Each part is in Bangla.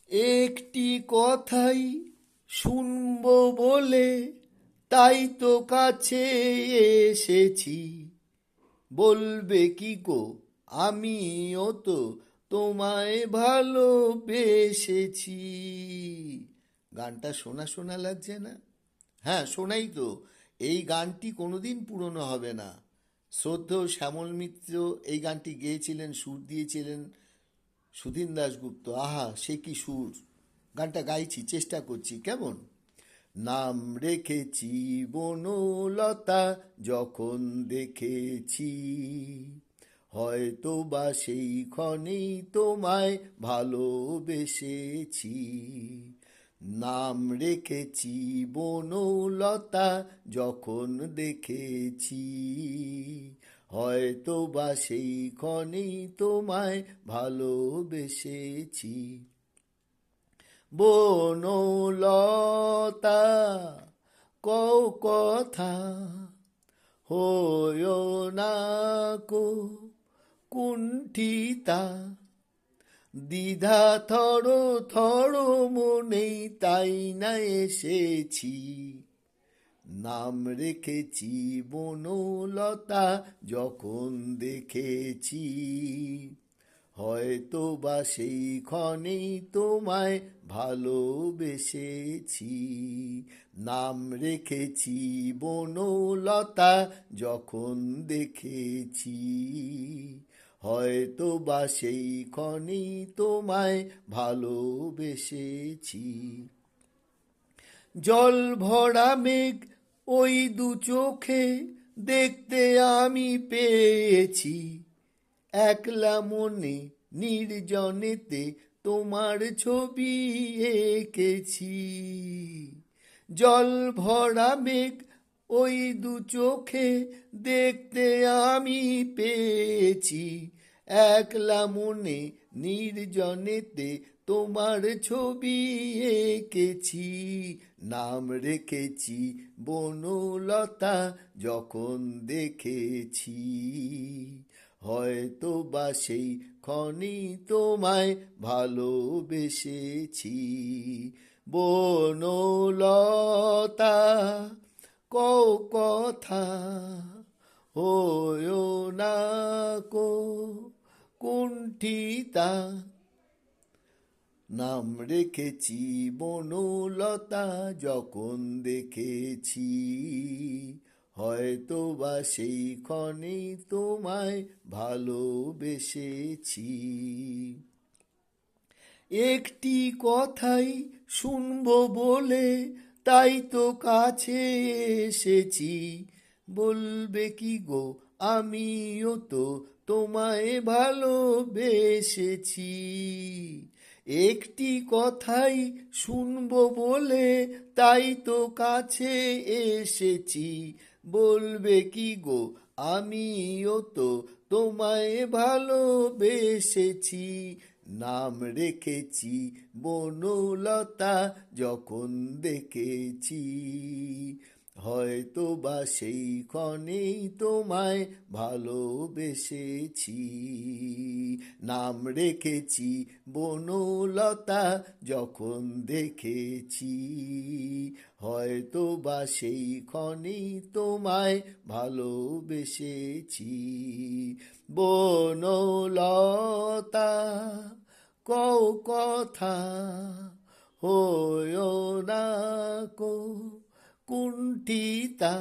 একটি কথাই শুনবো বলে তাই তো কাছে এসেছি। বলবে কি গো, আমিও তো তোমায় ভালোবেসেছি। গানটা শোনা শোনা লাগছে না? হ্যাঁ, শোনাই তো। এই গানটি কোনোদিন পুরনো হবে না। শ্রদ্ধেয় শ্যামল মিত্র এই গানটি গেয়েছিলেন, সুর দিয়েছিলেন সুধীন দাশগুপ্ত। আহা, সে কি সুর! গানটা গাইছি, চেষ্টা করছি, কেমন? নাম রেখেছি বনলতা যখন দেখেছি, হয়তো বা সেই ক্ষণেই তোমায় ভালোবেসেছি। নাম রেখেছি বনলতা যখন দেখেছি, হয়তো বা সেই ক্ষণেই তোমায় ভালোবেসেছি। বনলতা, কও কথা, হয়ো না কো কুণ্ঠিতা। দ্বিধা থর থর মনেই তাই না এসেছি। নাম রেখেছি বনলতা যখন দেখেছি, হয়তো বা সেই ক্ষণেই তোমায় ভালোবেসেছি। নাম রেখেছি বনলতা যখন দেখেছি, হয়তো বা সেই ক্ষণেই তোমায় ভালোবেসেছি। জল ভরা মেঘ ওই দু চোখে দেখতে আমি পেয়েছি, একলা মনে নির্জনেতে তোমার ছবি এঁকেছি। জল ভরা মেঘ ওই দু চোখে দেখতে আমি পেয়েছি, একলা মনে নির্জনেতে তোমার ছবি এঁকেছি। নাম রেখেছি বনলতা যখন দেখেছি, হয়তো বা সেই ক্ষণেই তোমায় ভালোবেসেছি। বনলতা, কও কথা, হয়ো না কো কুণ্ঠিতা। নাম রেখেছি বনলতা যখন দেখেছি, হয়তো বা সেই ক্ষণেই তোমায় ভালোবেসেছি। একটি কথাই শুনবো বলে তাই তো কাছে এসেছি। বলবে কি গো, আমিও তো তোমায় ভালোবেসেছি। একটি কথাই শুনবো বলে তাই তো কাছে এসেছি। বলবে কি গো, আমিও তো তোমায় ভালোবেসেছি। নাম রেখেছি বনলতা যখন দেখেছি, হয়তো বা সেই ক্ষণেই তোমায় ভালোবেসেছি। নাম রেখেছি বনলতা যখন দেখেছি, হয়তো বা সেই ক্ষণেই তোমায় ভালোবেসেছি। বনলতা, কও কথা, হয়ো না কো কুণ্ঠিতা।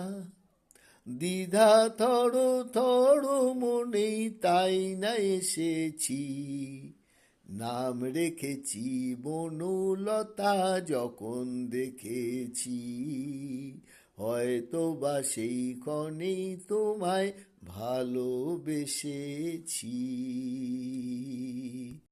দ্বিধা থর থর মনেই তাই না এসেছি। নাম রেখেছি বনলতা যখন দেখেছি, হয়তো বা সেই ক্ষণেই তোমায় ভালোবেসেছি।